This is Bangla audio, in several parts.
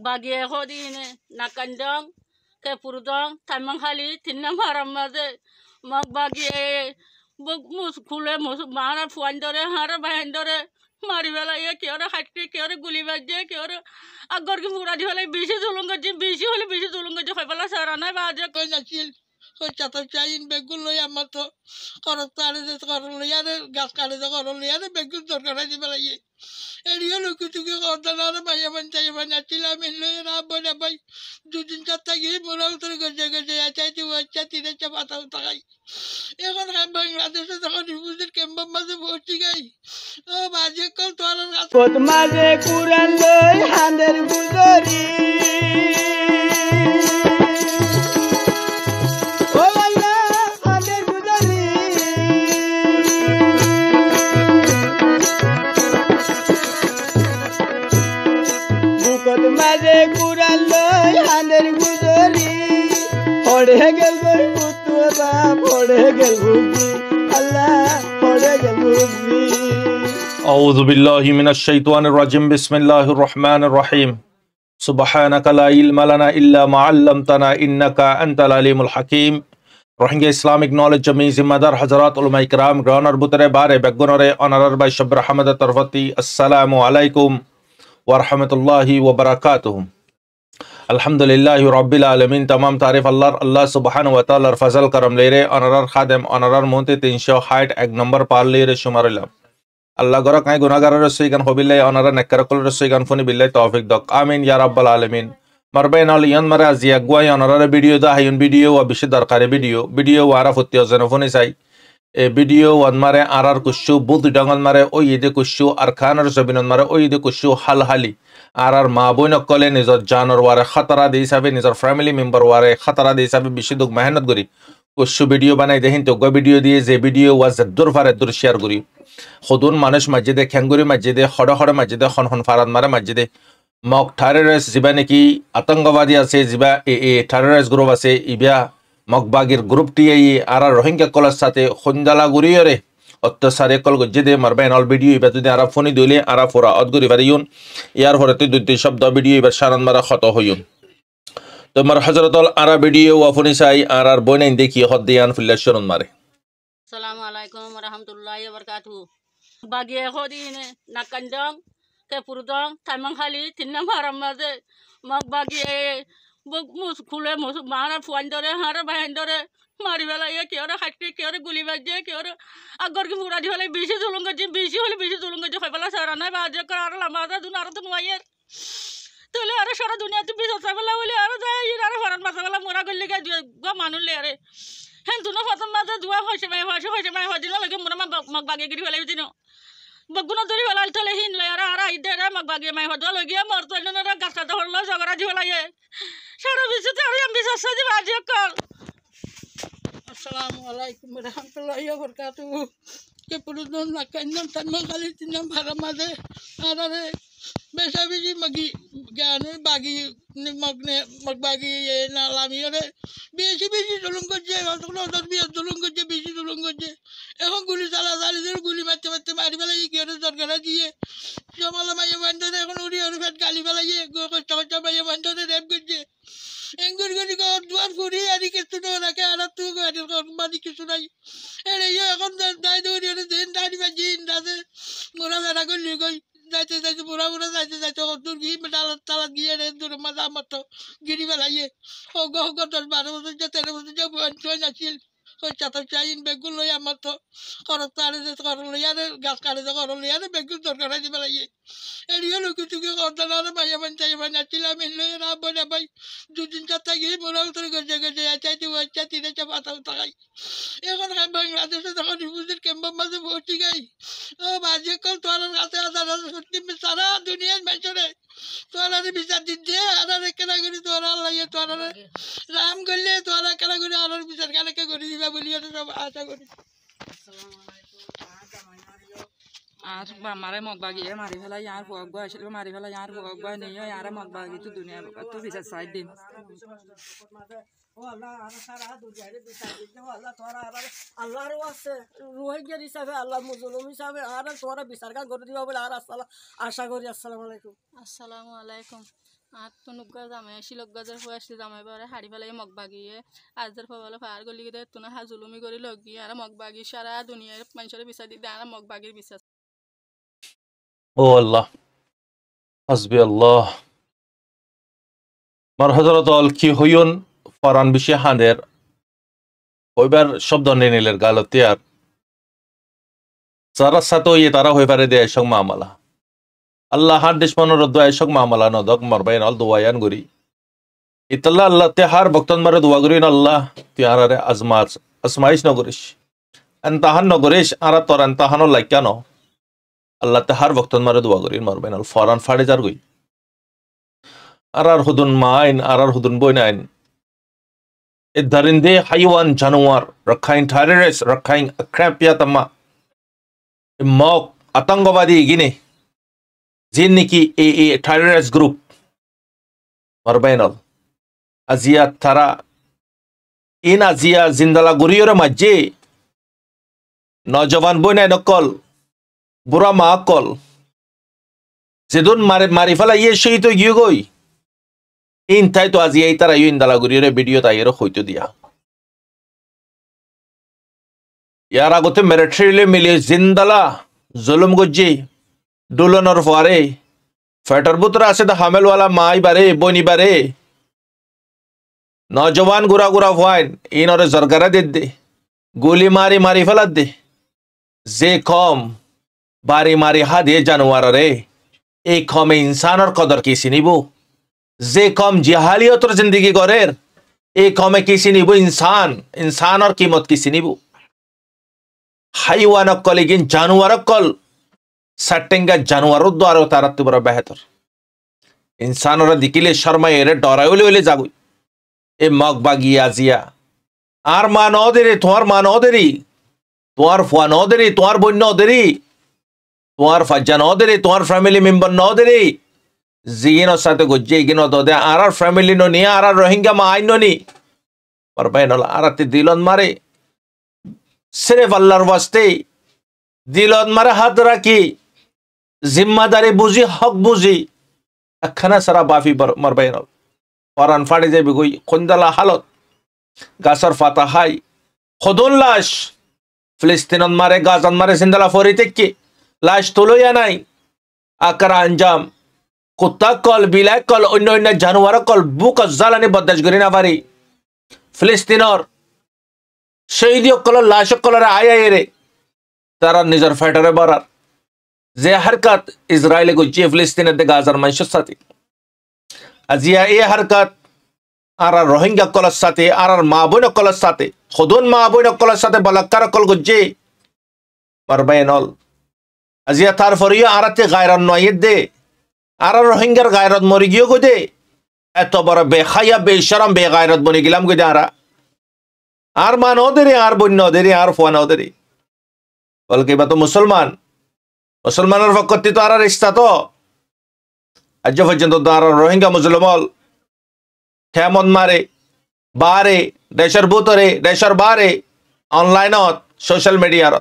bagiye hodine nakandang ke purdang tamang hali tinna maram maze mag bagiye mus kule mus mara fuandore hara bahendore mari bela ye keore hatti keore guli bajje keore agor ki muradi hole bishi zulunga ji bishi hole bishi zulunga ji hoybala sarana baje ko nakil ko chata chain begul loy amato korot tare de korol yare gas kale de korol yare begul dor kara ji bela ye Eliyo lukutuki kotalara bayaman tayaman atila minlo na bona bay dudin tatagi mura utar gaje gaje achati wachati ne chapata utakai এখন বাংলাদেশে যখন রিফিউজির ক্যাম্পের মাঝে ভর্তি গাই ও বাজে কল তোলার কাছে পদ মাঝে কুরান লই হাঁদের গুজরি ও বাংলা হাঁদের গুজরি বুকত মাঝে কুরান লই হাঁদের গুজরি পড়ে গেল গই পুতুরা পড়ে গেল বুঝি আল্লাহ পড়ে গেল বুঝি أعوذ بالله من الشيطان الرجيم بسم الله الرحمن الرحيم سبحانك لا علم لنا إلا ما علمتنا إنك أنت العليم الحكيم Rohingya Islamic Knowledge Jami Zimmadar Hazarat Ulama Ikram Groner Butere Bare Begunore Honorar by Shabr Hamad Tarfati Assalamu alaikum wa rahmatullahi wa barakatuh Alhamdulillahi Rabbil Alamin Tamam Tarif Allah Subhanahu wa Ta'ala Fazal Karam Lere Honorar Khadem Honorar Munti 360 Ek number Par Lere Shumarilam Allah Gorak Nai Gunagarar Rasuigan Hobile Honorar Nekarakul Rasuigan Funi Billai Tawfiq Dok Amin Ya Rabbal Alamin Marbain Al Yan Mara Ziagwa Honorar video da Hayun video wa Bishidar Kare video wara Futio Zenofuni Sai a video one mare arar kushu both dangal mare o yede kushu arkanar zabinon mare o yede kushu hal hali arar ma boina kole nizar janor ware khatara de hisabe nizar family member ware khatara de hisabe bishiduk mehnat guri kushu video banai dehin to go video diye je video was dur fare dur share guri khudun manush masjide khanguri masjide khoda khoda masjide khon farad mare masjide mok terrorist jibane ki atangawadi ase jiba e terrorist group ase ibya মগবাগির গ্রুপটি এই আরা রোহিঙ্গা কলের সাথে খঞ্জালা গুরিয়রে অত্যাচারে কল গজ্জেদে মারবেন অল ভিডিও এবার যদি আরা ফোনি দিলে আরা ফোরা অদগুরি পারিউন ইয়ার হরতে দুই শব্দ ভিডিও এবার সারান মারা ক্ষত হইউন তোমার হযরতল আরা ভিডিও ওয়াফনি সাই আরার বইনাইন দেখি হদ্দিয়ান ফিল্লাশরুন মারে আসসালামু আলাইকুম ওয়া রাহমাতুল্লাহি ওয়া বারাকাতুহু বাগিয়ে খদিনে নাকান্ডং কে পুরদং তাইমাং খালি তিন্না মারাম মাঝে মগবাগিয়ে mus kule mus mara fuandore hara bahendore mari bela ye keore hatti keore guli bajje keore agor ki muradi hole bishi zulunga ji bishi hoybala sarana baje kar lamaza dunar tun wayer tole are sara dunia tu bisa sabala wali are dai are faran masala mura golli ga go manul le are hen duno fatam maza duwa hoshe mai hodina lage mura magbage giri hole bitino baguna dori wala tole hin le ara idera magbage mai hodwa lage morto nona gasta to holo jogara ji wala ye Shara bisute ariyam bisa saji baje kal Assalamu alaikum warahmatullahi wabarakatuh ke purudon nakandang tanmang kali tinang haramade arare besabiji magi gane bagi magbagi na lami ore bisi dolong goje otlo dor bi dolong goje bisi dolong goje এখন গুলি চালাচালি দিয়ে গুলি মারতে মারি পেলাই কি ওর দরকার দিয়ে জমালা মাইয়া বান্ধে এখন উড়ি ওর ফেট গালি পেলাই কষ্ট কষ্ট মাইয়া বান্ধে রেপ করছে এঙ্গুর গরি দুয়ার ফুরি আরি কিছু তো রাখে আর তুই বাড়ি কিছু নাই এরে এখন দাই দৌড়ি ওর দিন দাঁড়ি বা জিন দাদে মোরা বেড়া করলি গই যাইতে মোরা যাইতে দূর গিয়ে তালাত গিয়ে রে দূর মজা মতো গিরি বেলাইয়ে ও গহ 10-12 বছর 13 বছর যে বয়স আছিল chata chain begul loy amato korot tare de korol yare gas kale de korol yare begul dor kara ji bela ye eliyo lukutuki kotalara bayaman tayaman atila minlo na bona bay dudin tatagi mura utar gaje gaje achati wachati ne chapata utakai এখন বাংলাদেশে যখন রিফিউজির ক্যাম্পের মাঝে ভর্তি গাই ও বাজে কল তোলার কাছে আদার সত্যি সারা দুনিয়ার মেচরে তোলার বিচার দিতে আদার কেনা করি তোরা লাগে তোরা রাম করলে তোরা কেনা করি আদার বিচার কেনাকে করে দিবা বলি সব আশা করি আর মারে মগবাগি মারি ফেলা ইয়ার ভোগ আসলে মারি ফেলা ইয়ার ভোগ নিয়ে ইয়ার মগবাগি তো দুনিয়া তো বিচার সাইড দিন Allah ana sara dunyare bisari de Allah tora Allah ro আছে রোহিঙ্গা হিসাবে আল্লাহ মুজলুম হিসাবে আর তোরা বিচার কা করে দিবা বলে আর আসসালাম আশা করি আসসালামু আলাইকুম আর তো নুগ্গা জামাই শিলক গাজার হয়ে আসলে জামাই বারে হাড়ি ফেলাই মগ বাগিয়ে আজদের ফলে ফার গলি গিয়ে তুনা হাজুলুমি করে লগিয়ে আর মগ বাগি সারা দুনিয়ার মানুষের বিচার দিতে আর মগ বাগির বিচার ও আল্লাহ হাসবি আল্লাহ মার হজরত অল কি হইন ফরান বিশে হাঁদের ওইবার শব্দ নিলের গালতে আর যারা সাথে ইয়ে তারা হয়ে পারে দেয় এসব মামলা আল্লাহ হার দুশ্মনের দোয়া এসব মামলা নদক মারবাইন অল দোয়ায়ান গরি ইতাল্লাহ আল্লাহ তে হার ভক্তন মারে দোয়া করিন আল্লাহ তুই আর আসমাইশ নগরিস এনতাহান নগরিস আর তোর এনতাহানো লাইকানো আল্লাহ তে হার ভক্তন মারে দোয়া করিন মারবাইন অল ফরান ফাড়ে যার গই আর হুদুন মাইন আর হুদুন বইনাইন এ দরিন্দে হাইওয়ান জানোয়ার রক্ষাইন টেররিস্ট রক্ষাইন আক্রাপিয়া তাম্মা মক আতঙ্কবাদী গিনে জিন নাকি এ টেররিস্ট গ্রুপ মারবাইনল আজিয়া তারা ইন আজিয়া জিন্দালা গুরিয়র মাঝে নজওয়ান বইনাই নকল বুড়া মা কল যেদুন মারি ফেলা ইয়ে শহীদ গিয়ে গই ইন তাই তো আজি এই তারা ইন দালাগুড়ির ভিডিও তাইয়েরও হইতো দিয়া ইয়ার আগতে মিলিটারিলে মিলে জিন্দালা জুলুম গজ্জি ডুলনর ফারে ফেটার বুতরা আছে দা হামেলওয়ালা মাই বারে বনি বারে নজওয়ান গুরা গুরা ফাইন ইনরে জরগারা দে গুলি মারি ফেলা দে যে কম বারি মারি হা দে জানোয়ার রে এই কমে ইনসানর কদর কি চিনিব যে কম জিহালিয়তর জিন্দগি গরের এই কমে কি চিনিব ইনসানর কিমত কি চিনিব হাইওয়ান কল ইগিন জানোয়ার কল সাটেঙ্গা জানোয়ার দ্বারা তারা তো বড় বেহতর ইনসানরা দিকিলে শর্মা এরে ডরাইলে হইলে যাগুই এ মগ বাগিয়া জিয়া আর মা নদেরি তোমার মা নদেরি তোমার ফুয়া নদেরি তোমার বোন নদেরি তোমার ফাজ্জা নদেরি তোমার ফ্যামিলি মেম্বার নদেরি জিগিনোর সাথে গজ্জে গিনো দে আর ফ্যামিলি নি আর রোহিঙ্গা মা আইন নি আর বাইনল আরাতে দিলন মারে সিরেফ আল্লাহর ওয়াস্তে দিলন মারে হাত রাখি জিম্মাদারি বুঝি হক বুঝি একখানা সারা বাফি মার বাইনল পরান ফাড়ে যাবে গই খন্দালা হালত গাছর ফাতা হাই খদন লাশ ফিলিস্তিনত মারে গাজান মারে সিন্দালা ফরি তেকি লাশ তুলইয়া নাই আকারা আঞ্জাম কুত্তা কল বিলাক কল অন্য অন্য জানোয়ার কল বুক জ্বালানি বদাস করি না পারি ফিলিস্তিনর শহীদ কল লাশ কলর আয় রে তারা নিজের ফাইটারে বরার যে হরকত ইসরায়েলে গুজি ফিলিস্তিনের গাজার মানুষের সাথে আজিয়া এই হরকত আর রোহিঙ্গা কলের সাথে আর মা বোন কলের সাথে খুদুন মা বোন কলের সাথে বলাক্কার কল গুজি মারবাইনল আজিয়া তার ফরিয়া আরাতে গায়রান নয় দে আর রোহিঙ্গার গায়রত মরি গিয়ে গো দে এত বড় বেখাইয়া বেশরম বেগায়রত বনে গেলাম গো দে আর মা নদেরি আর বোন নদেরি আর ফুয়া নদেরি বলকে বা তো মুসলমানের পক্ষে তো আর রিস্তা তো আজ পর্যন্ত তো আর রোহিঙ্গা মুসলমান কেমন মারে বারে দেশের ভিতরে দেশের বারে অনলাইনত সোশ্যাল মিডিয়ার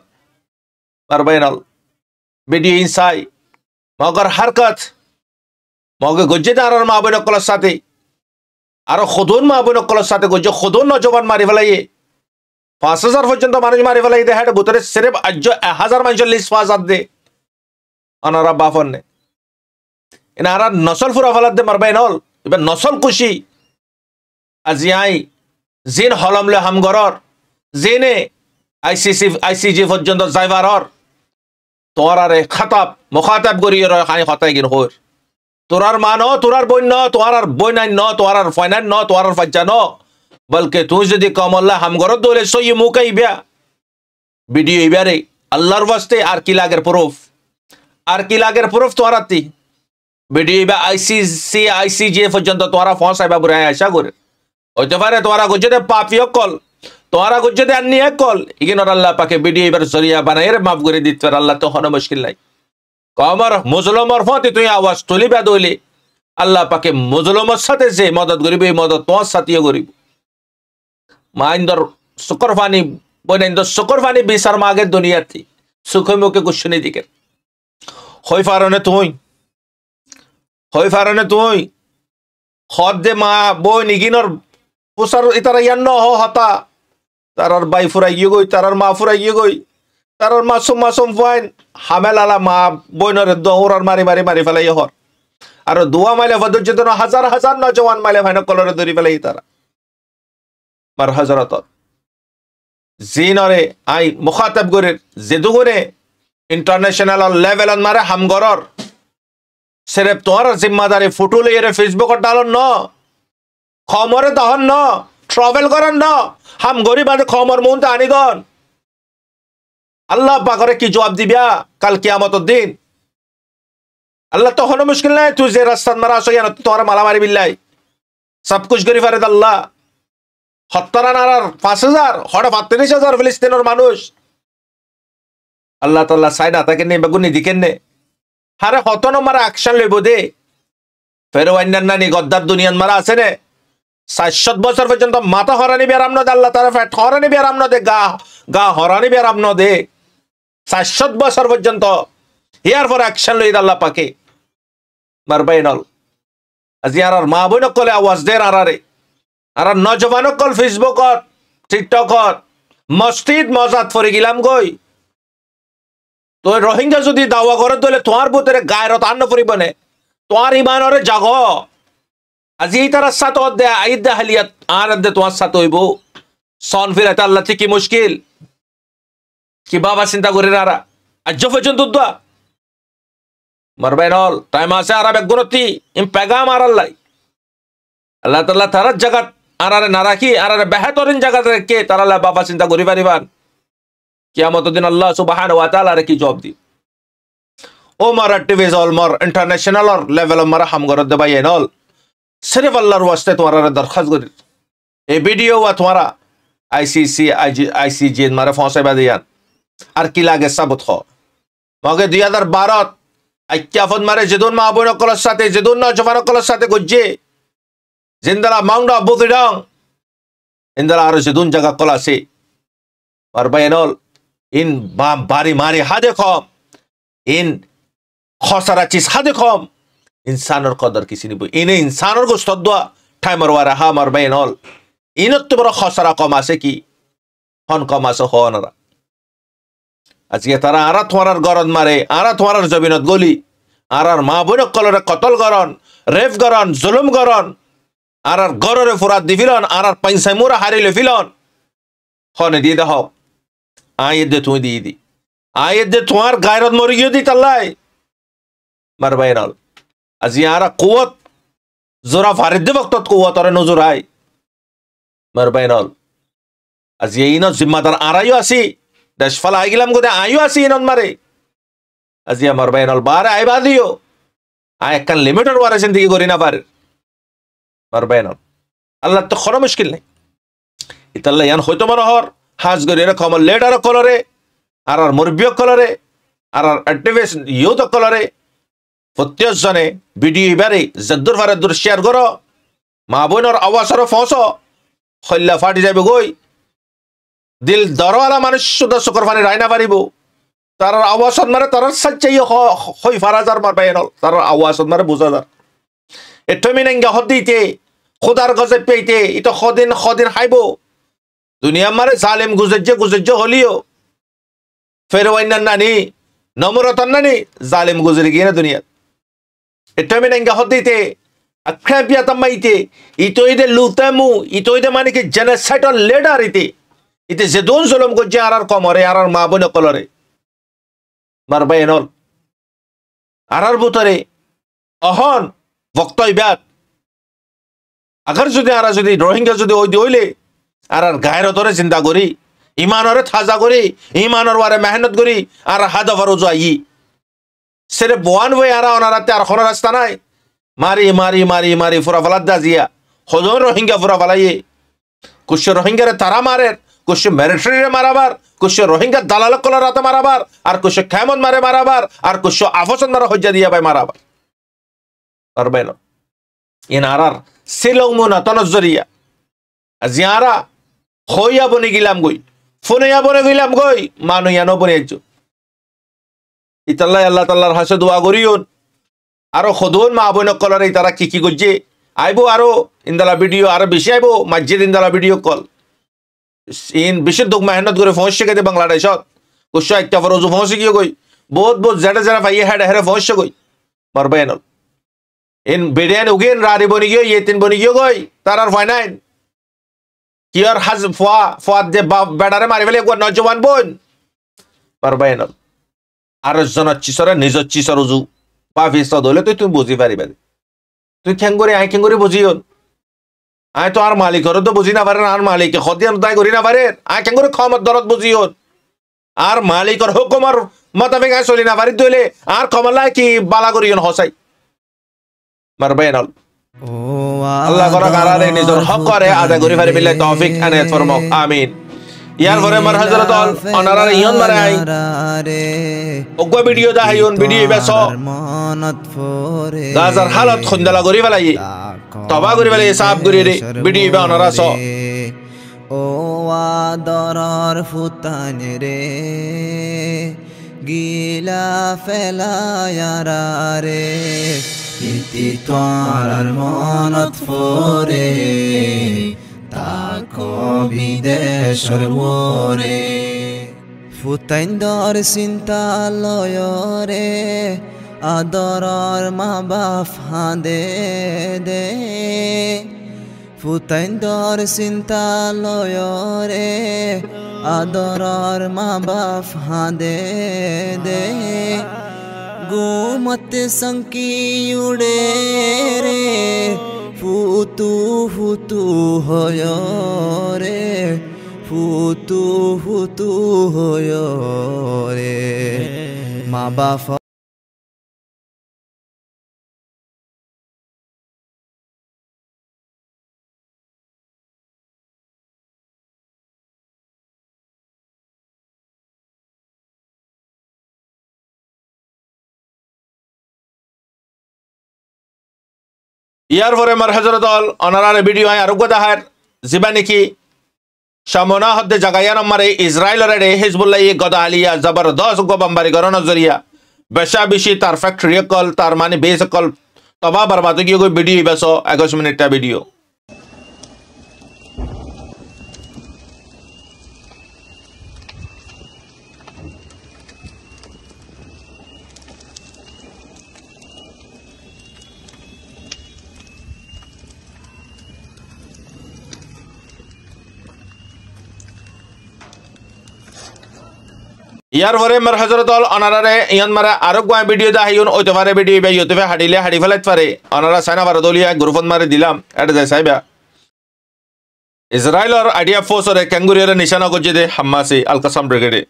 পারবাইনল ভিডিও ইনসাই মগর হরকত মগে গজ্জে আর মা বোন কলের সাথে আর খুদুন মা বোন কলের সাথে গজ্জে খুদুন নজওয়ান মারি ফেলাইয়ে 5000 পর্যন্ত মানুষ মারি ফেলাই দে হেড ভিতরে সিরেফ আজ 1000 মানুষের লিস্ট ফাজাত দে অনারা বাফন নে এনারা নসল ফুরা ফেলাত দে মারবাইনল এবার নসল খুশি আজি আই জিন হলমলে হামগরর জিনে আইসিজি পর্যন্ত যাইবারর তোরারে খাতাব মুখাতাব করিয়ে খানি হতাই গিন হর তোরার মা ন তোরার বই ন তোরার বই নাই ন তোরার ফাইনান ন তোরার ফাজ্জা ন বলকে তুই যদি কমল্লা হামগরত দৌলে সই মুখাই বিয়া ভিডিও ইবারে আল্লাহর ওয়াস্তে আর কি লাগের প্রুফ তোরাতি ভিডিও ইবা আইসিজি পর্যন্ত তোরা ফসাইবা বুড়াই আশা করে হইতে পারে তোরা গুজতে পাপি কল তোরা গুজতে আন্নি কল ইগিনর আল্লাহ পাকে ভিডিও এবার জরিয়া বানাই রে মাফ করে দিতে পারে আল্লাহ তো হন মুশকিল নাই কমর মুসলমার ফতে তুই আওয়াজ তুলিবা দইলে আল্লাহ পাকে মুসলমার সাথে যে মদত করিব এই মদত তোমার সাথেও করিব মাইন্দর শুকরফানি বইনাইন্দর শুকরফানি বিচার মাগে দুনিয়াতে সুখে মুখে কুশনি দিকে হই ফারনে তুই হদ দে মা বই নিগিনর পুসার ইতারা ইয়ান্ন হতা তারার বাই ফুরাই গিয়ে গই তারার মা ফুরাই গিয়ে গই তারার মাসুম ফাইন হামেলালা মা বইনরে দৌড়ার মারি মারি মারি ফেলাই হর আর দোয়া মাইলে ফদুজ্জত হাজার হাজার নজওয়ান মাইলে ফাইন কলরে ধরি ফেলাই তারা মার হজরত জিনরে আই মুখাতাব করে যেদুগুনে ইন্টারন্যাশনাল লেভেল মারে হামগরর সিরেফ তোমার জিম্মাদারি ফুটুলে এর ফেসবুকত ডালন ন খমরে দহন ন ট্রাভেল করেন ন হাম গরিব আদে খমর মুনতে আনি দন আল্লাহ পাকরে কি জবাব দিবিয়া কাল কিয়ামতের দিন আল্লাহ তো হনো মুশকিল নাই তুই যে রাস্তাত মারা আসো ইয়ান তোমার মালামারি বিল্লাই সব কুছ করি ফারেদ আল্লাহ ৫০০০ হড়ে ৩৫,০০০ ফিলিস্তিনের মানুষ আল্লাহ তাআলা সাইনা তাকে নে বেগুনি দিকেন নে হারে হতন মারা অ্যাকশন লইব দে ফের অন্যান্য নি গদ্দার দুনিয়ান মারা আছে নে ৬০ বছর পর্যন্ত মাথা হরানি বেরাম ন দে আল্লাহ তাআলা ফেট হরানি বেরাম ন দে গা হরানি বেরাম ন দে ৬০ বছর পর্যন্ত ইয়ার পর অ্যাকশন লই আল্লাহ পাকে মারবাইনল আজি আর মা বইন কলে আওয়াজ দে আরারে আর নজওয়ান কল ফেসবুকত টিকটকত মসজিদ মজাত ফরে গিলাম গই তো রোহিঙ্গা যদি দাওয়া করে দলে তোমার ভিতরে গায়রত আন্ন পরিবনে তোমার ইমানরে জাগ আজি এই তার সাথে দে আইদ দে হালিয়াত আর দে তোমার সাথে হইব সন ফিরাতে আল্লাহ কি মুশকিল কি বাবা চিন্তা করে রারা আজ পর্যন্ত দোয়া মারবেনল টাইম আছে আর বেগুনতি ইম পেগাম আর আল্লাহ তাআলা তার জায়গা আরারে না রাখি আরারে বেহতরিন জায়গা রেখে তারা বাবা চিন্তা করি পারিবান কিয়ামতের দিন আল্লাহ সুবহানাহু ওয়া তাআলা কি জবাব দি ও মার টিভিজ অল মার ইন্টারন্যাশনাল লেভেল মার হাম গরদ দে বাইনল সির্ফ আল্লাহর ওয়াস্তে তোমার দরখাস্ত করি এই ভিডিও ওয়া তোমার আইসিজি মারে ফসাইবা দিয়ান আর কি লাগে সাবত হ মগে 2012 আইক্যাফত মারে যেদুন মা বোন কলর সাথে যেদুন নজওয়ান কলর সাথে গজ্জে জিন্দালা মাউন্ডা বুদিডং ইন্দালা আর যেদুন জায়গা কলাসে আর বাইনল ইন বারি মারি হাদে খম ইন খসারা চিজ হাদে খম ইনসানর কদর কিছু নিব ইনে ইনসানর গোস্ত দোয়া ঠাইমর ওয়ারা হা মার বাইনল ইনত তো বড় খসারা কম আছে কি হন কম আছে হনরা আজকে তারা আরা তোমার গরদ মারে আরা তোমার জমিনত গলি আর মা বোন কলরে কতল গরন রেফ গরন জুলুম গরন আর গররে ফুরাত দি ফিলন আর পয়সা মুরা হারিলে ফিলন হনে দিয়ে দাও আয়েদ দে তুই দিয়ে দি আয়েদ দে তোমার গায়রত মরি গিয়ে দি তাল্লাই মার বাইনল আজি আরা কুওয়াত জোরা ফারিদ দে বক্তত কুওয়াত আর নজর আই মার বাইনল আজি ইন জিম্মাদার আরাইও আসি দেশ ফালা আইগিলাম গোদে আইও আসি ইনন মারে আজি আমার বাইনল বারে আইবা দিও আই একখান লিমিটেড ওয়ারে জিন্দেগি করি না পারে মার বাইনল আল্লাহ তো কোনো মুশকিল নাই ইতাল্লা ইয়ান হয়তো মনোহর হাজ গরি এরকম লেডার কলরে আর মুরব্বিয় কলরে আর অ্যাক্টিভিস্ট ইউথ কলরে প্রত্যেকজনে ভিডিও এবারে জদ্দুর ফারে দূর শেয়ার করো মা বোনের আওয়াজের ফস হল্লা ফাটি যাবে গই দিল দরওয়ালা মানুষ শুধু শুকর ফানি রাইনা পারিব তার আওয়াজ মারে তার সচ্চাই হই ফারাজার মার বাইনল তার আওয়াজ মারে বুঝা যার এটো মিনেঙ্গা হদিতে খুদার গজে পেইতে ইতো খদিন হাইব দুনিয়া মারে জালেম গুজজ্জে হলিও ফের ওয়াইনান নানি নমরতন নানি জালেম গুজরে গিয়ে না দুনিয়া এটো মিনেঙ্গা হদিতে আখ্যাপিয়া তামাইতে ইতো ইদে লুতামু ইতো ইদে মানে কি জেনোসাইডাল লিডার ইতে যেদুন জুলুম গজ্জে আর কমরে আর মা বোন কলরে মার বাইনল আর বুতরে অহন বক্তব্যাত আগার যদি রোহিঙ্গা যদি ওই হইলে আর গায়রতরে চিন্তা করি ইমানরে তাজা করি ইমানর ওয়ারে মেহনত করি আর হাদফার যাই সেরে বোয়ান ওয়ে আর অনারাতে আর কোনো রাস্তা নাই মারি ফুরা ফালাদ দাজিয়া হজন রোহিঙ্গা ফুরা ফালাইয়ে কুশ রোহিঙ্গারে তারা মারে কুশ মিলিটারিরে মারাবার কুশ রোহিঙ্গা দালাল কলার রাতে মারাবার আর কুশ খেমন মারে মারাবার আর কুশ আফসন মারা হজ্জা দিয়া ভাই মারাবার আর বাইল ইন আর সিলংমুনা তনজরিয়া জিয়ারা হইয়া বনে গিলাম গই ফোনেয়া বনে গিলাম গই মানুয়ানো বনে একজন ইতাল্লাহ আল্লাহ তাল্লাহর হাসে দোয়া করিউন আরো খদুন মা বোন কলরে তারা কি গজ্জে আইবো আরো ইন্দালা ভিডিও আরো বেশি আইবো মসজিদ ইন্দালা ভিডিও কল ইন বেশি দুঃখ মেহনত করে পৌঁছে গেছে বাংলাদেশত কুশা একটা ফরজু পৌঁছে গিয়ে গই বহুত বহুত জেডা জেডা ভাইয়ে হেডে হেরে পৌঁছে গই মারবে এনল ইন বেডিয়ান উগেন রারি বনি গিয়ে ইয়েতিন বনি গিয়ে গই তার আর ভয় নাই কি আর হাজ ফুয়াদ যে বেডারে মারি ফেলে একবার নজওয়ান বোন মারবে এনল আর জন চিসরে নিজ চিসর উজু বা ফিসদ হলে তুই বুঝি পারিবে তুই খেঙ্গরে আই খেঙ্গরে বুঝিও আয় তো আর মালিক হর তো বুঝি না পারেন আর মালিক খতিয়ান তাই করি না পারে আয় কেঙ্গুরে ক্ষমত দরদ বুঝিও আর মালিকর হুকুমর মোতাবেক আয় চলি না পারি তুইলে আর ক্ষমলায় কি বালা করিও হসাই মারবে নল আল্লাহ করা কারারে নিজের হক করে আদায় করি পারি বিল্লাহ তৌফিক আনায়াত ফরমাও আমিন ইয়ার পরে মার হযরত অনারার ইয়ন মারে আই ওগো ভিডিও দা হাইন ভিডিও বেসো গাজার হালত খুন্দালা করি ফেলাই তবা করি ফেলাই সাফ করি রে ভিডিও বে অনারা সো ও আদরার ফুতান রে গিলা ফেলায়ারা রে ইতি তোর মনত ফরে তাকো বিদেশর মোরে ফুতাইন্দর চিন্তা লয় রে আদরর মা বাপ হাঁদে দে ফুতাইন্দর চিন্তা লয় রে আদরর মা বাপ হাঁদে দে গুমত সংকি উড়ে রে ফুতু ফুতু হয় রে ফুতু ফুতু হয় রে মা বাপ ইয়ার পরে মার হযরত অনারার ভিডিও আই আরোগ্য দাহার জিবা নাকি সামনা হদ্দে জাগায়ান মারে ইসরায়েলের রে হিজবুল্লাহ গদা আলিয়া জবরদস্ত গোবম্বারি গরন জরিয়া বেশা বেশি তার ফ্যাক্টরি কল তার মানে বেস কল তবা বরবাদ গিয়ে গই ভিডিও বেসো 21 মিনিটটা ভিডিও ইয়ার পরে মার হযরত অনারারে ইয়ান মারা আরো গোয়া ভিডিও দা হাইন ওইতে পারে ভিডিও বে ইউটিউবে হাডিলে হাডি ফেলাইত পারে অনারা সাইনা বার দলিয়া গ্রুপন মারে দিলাম এটা যাই সাইবা ইসরায়েলের আইডিয়া ফোর্সরে ক্যাঙ্গুরিয়ারে নিশানা গজে দে হামাসি আল কাসাম ব্রিগেডে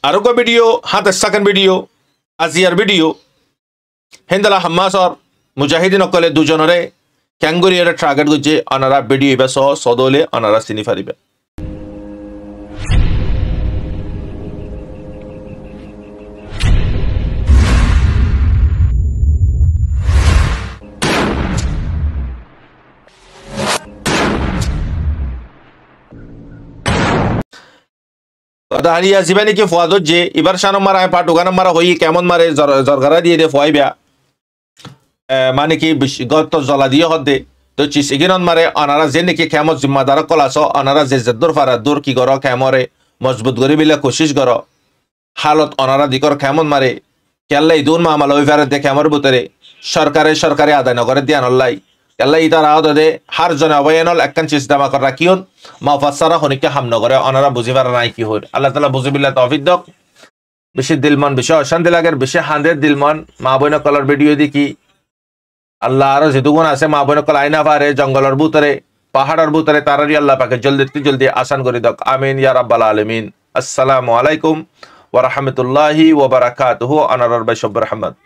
আরোগ্য ভিডিও হাতে সেকেন্ড ভিডিও আজিয়ার ভিডিও হেন্দালা হাম্মাসর মুজাহিদিন অকলে দুজনরে ক্যাঙ্গুরিয়ারে টার্গেট গজে অনারা ভিডিও ইবা সহ সদলে অনারা চিনি ফারিবে দাঁড়িয়ে আসিবে নাকি ফুয়াদত যে এবার সানো মারা পাটুগানো মারা হই কেমন মারে জরগারা দিয়ে দে ফুয়াইবা মানে কি গত জলা দিয়ে হদে তো চিসিগিনন মারে অনারা যে নাকি কেমন জিম্মাদার কলাস অনারা যে জেদ্দুর ফারা দূর কি গর কেমরে মজবুত করে বিলে কোশিশ কর হালত অনারা দিকর কেমন মারে কেল্লাই দুন মামাল ওই ফেরত দে কেমর বুতরে সরকারে আদায় নগরে দিয়ে আনল্লাই কেল্লা ইতার আহত দে হার জনে অবয়ানল একখান চিজ দামা করা কিয়ন মাফাসারা হনিকে হামনগরে অনারা বুঝিবার নাই কি হইর আল্লাহ তাআলা বুঝিবিল্লাহ তৌফিক দক বেশি দিলমন বেশি অশান্তি লাগের বেশি হাঁদের দিলমন মা বইন কলার ভিডিও দেখি আল্লাহ আরো যেটুকুন আছে মা বইন কল আইনা পারে জঙ্গলের ভিতরে পাহাড়ের ভিতরে তারারি আল্লাহ পাকে জলদি আসান করে দক আমিন ইয়া রাব্বাল আলামিন আসসালামু আলাইকুম ওয়া রাহমাতুল্লাহি ওয়া বারাকাতুহু আনার বাই সব্বর আহমদ